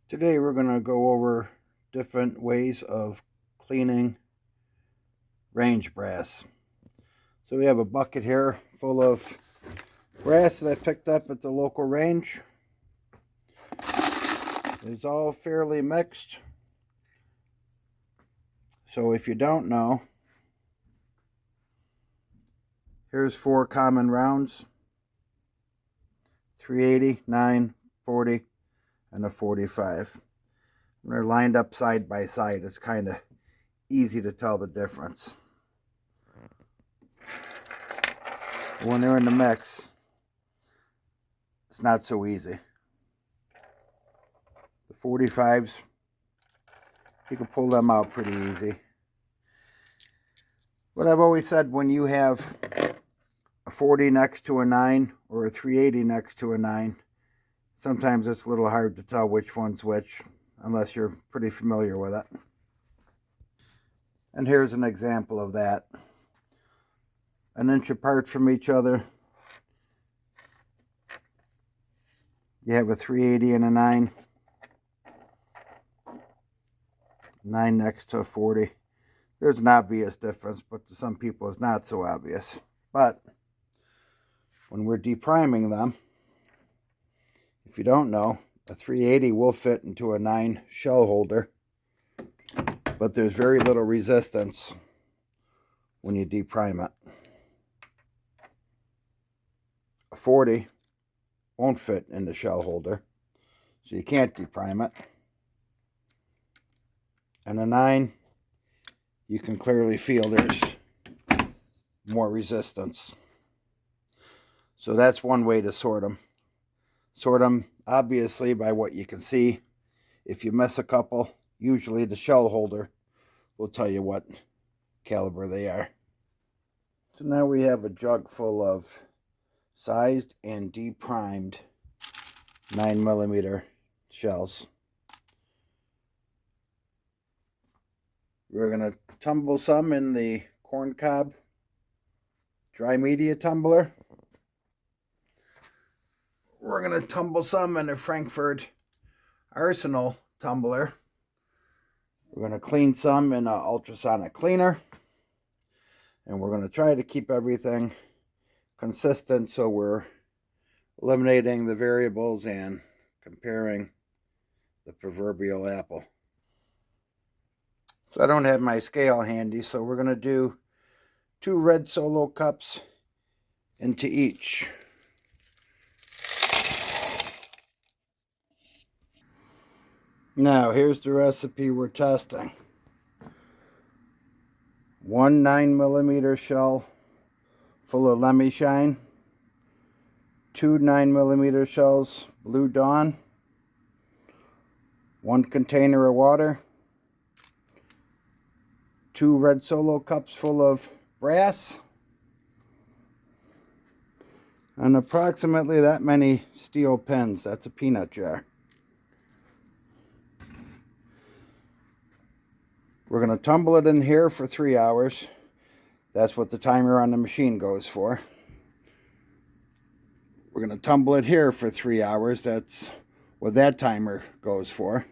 Today we're going to go over different ways of cleaning range brass. So we have a bucket here full of brass that I picked up at the local range. It's all fairly mixed. So if you don't know, here's 4 common rounds: 380, 9, 40, and a 45. When they're lined up side by side, it's kind of easy to tell the difference. When they're in the mix, it's not so easy. The 45s, you can pull them out pretty easy. But I've always said, when you have a 40 next to a 9 or a 380 next to a 9, sometimes it's a little hard to tell which one's which unless you're pretty familiar with it. And here's an example of that. An inch apart from each other, you have a 380 and a 9. 9 next to a 40. There's an obvious difference, but to some people it's not so obvious. But when we're depriming them, if you don't know, a 380 will fit into a 9 shell holder, but there's very little resistance when you deprime it. A 40 won't fit in the shell holder, so you can't deprime it. And a 9, you can clearly feel there's more resistance. So that's one way to sort them. Sort them obviously by what you can see. If you miss a couple, usually the shell holder will tell you what caliber they are. So now we have a jug full of sized and deprimed 9mm shells. We're going to tumble some in the corncob dry media tumbler. We're going to tumble some in a Frankford Arsenal tumbler. We're going to clean some in an ultrasonic cleaner. And we're going to try to keep everything consistent so we're eliminating the variables and comparing the proverbial apple. So I don't have my scale handy, so we're going to do 2 red Solo cups into each. Now here's the recipe we're testing. 1 9mm shell full of Lemmy Shine, 2 9mm shells Blue Dawn, 1 container of water, 2 red Solo cups full of brass, and approximately that many steel pins. That's a peanut jar. We're going to tumble it in here for 3 hours. That's what the timer on the machine goes for. We're going to tumble it here for 3 hours. That's what that timer goes for.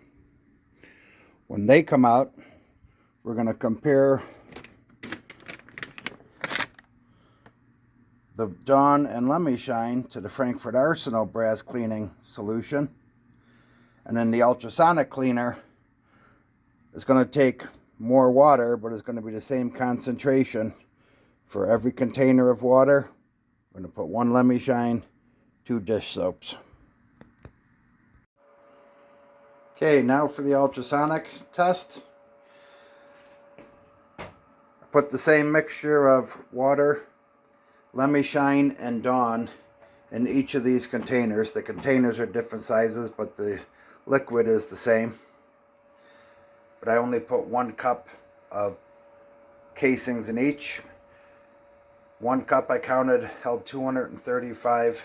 When they come out, we're going to compare the Dawn and Lemmy Shine to the Frankford Arsenal brass cleaning solution. And then the ultrasonic cleaner is going to take more water, but it's going to be the same concentration. For every container of water, we're going to put 1 Lemmy Shine, 2 dish soaps. Okay, now for the ultrasonic test. I put the same mixture of water, Lemmy Shine, and Dawn in each of these containers. The containers are different sizes, but the liquid is the same. But I only put 1 cup of casings in each. 1 cup I counted held 235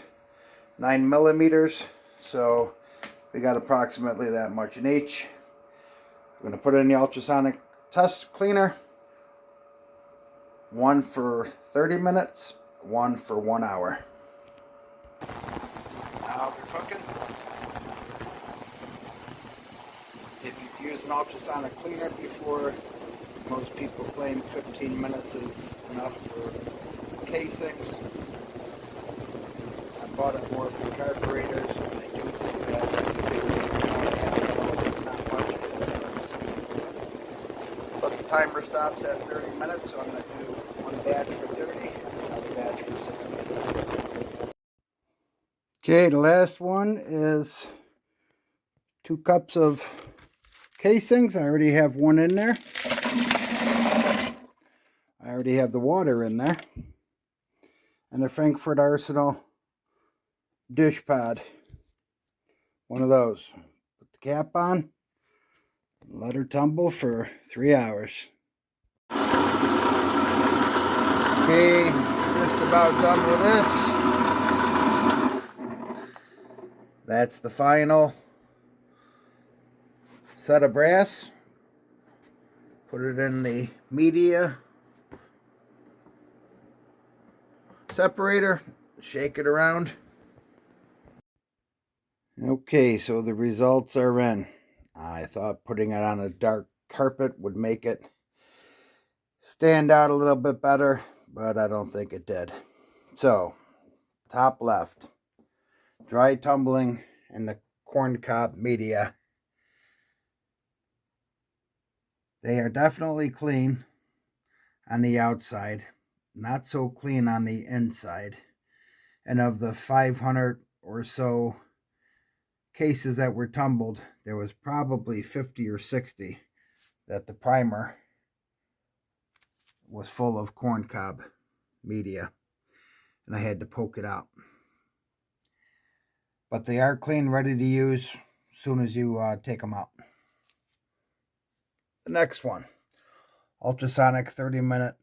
9mm, so we got approximately that much in each. We're going to put it in the ultrasonic test cleaner. 1 for 30 minutes, 1 for 1 hour. Now we're cooking. an ultrasonic cleaner before. Most people claim 15 minutes is enough for casings. I bought it more for carburetors, and I do think that not much difference. But the timer stops at 30 minutes, so I'm going to do one batch for 30 and another batch for 60. Okay, the last one is 2 cups of casings. I already have one in there. I already have the water in there. And the Frankfurt Arsenal dish pod. One of those. Put the cap on. Let her tumble for 3 hours. Okay, just about done with this. That's the final set of brass. Put it in the media separator, shake it around. Okay, so the results are in. I thought putting it on a dark carpet would make it stand out a little bit better, but I don't think it did. So, top left, dry tumbling in the corncob media. They are definitely clean on the outside, not so clean on the inside. And of the 500 or so cases that were tumbled, there was probably 50 or 60 that the primer was full of corncob media, and I had to poke it out. But they are clean, ready to use as soon as you take them out. The next one, ultrasonic 30-minute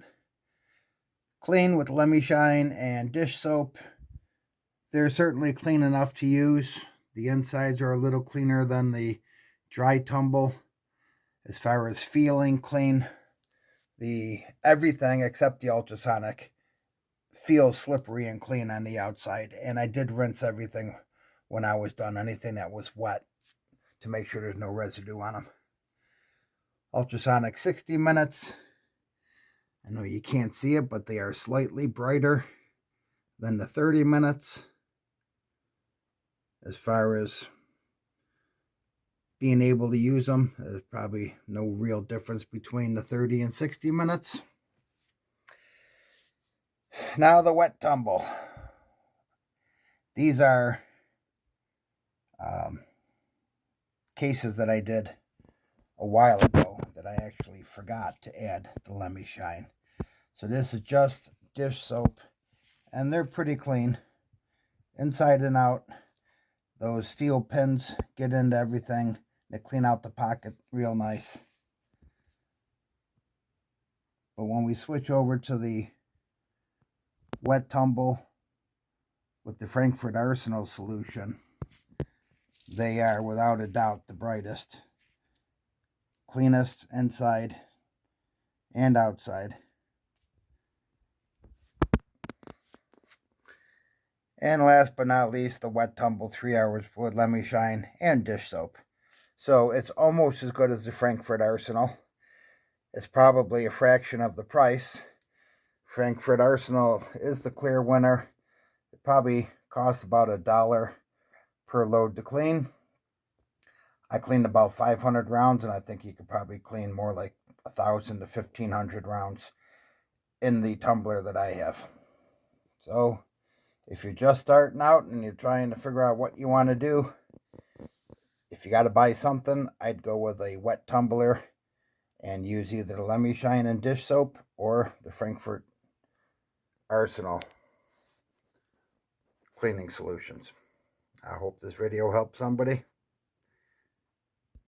clean with Lemmy-Shine and dish soap. They're certainly clean enough to use. The insides are a little cleaner than the dry tumble. As far as feeling clean, everything except the ultrasonic feels slippery and clean on the outside. And I did rinse everything when I was done, anything that was wet, to make sure there's no residue on them. Ultrasonic 60 minutes. I know you can't see it, but they are slightly brighter than the 30 minutes. As far as being able to use them, there's probably no real difference between the 30 and 60 minutes. Now the wet tumble. These are cases that I did a while ago that I actually forgot to add the Lemmy-Shine. So this is just dish soap, and they're pretty clean inside and out. Those steel pins get into everything. They clean out the pocket real nice. But when we switch over to the wet tumble with the Frankfurt Arsenal solution, they are without a doubt the brightest, cleanest inside and outside. And last but not least, the wet tumble 3 hours with Lemmy-Shine and dish soap. So it's almost as good as the Frankfurt Arsenal. It's probably a fraction of the price. Frankfurt Arsenal is the clear winner. It probably costs about $1 per load to clean. I cleaned about 500 rounds, and I think you could probably clean more like 1,000 to 1,500 rounds in the tumbler that I have. So if you're just starting out and you're trying to figure out what you want to do, if you got to buy something, I'd go with a wet tumbler and use either the Lemmy-Shine and dish soap or the Frankfurt Arsenal cleaning solutions. I hope this video helped somebody.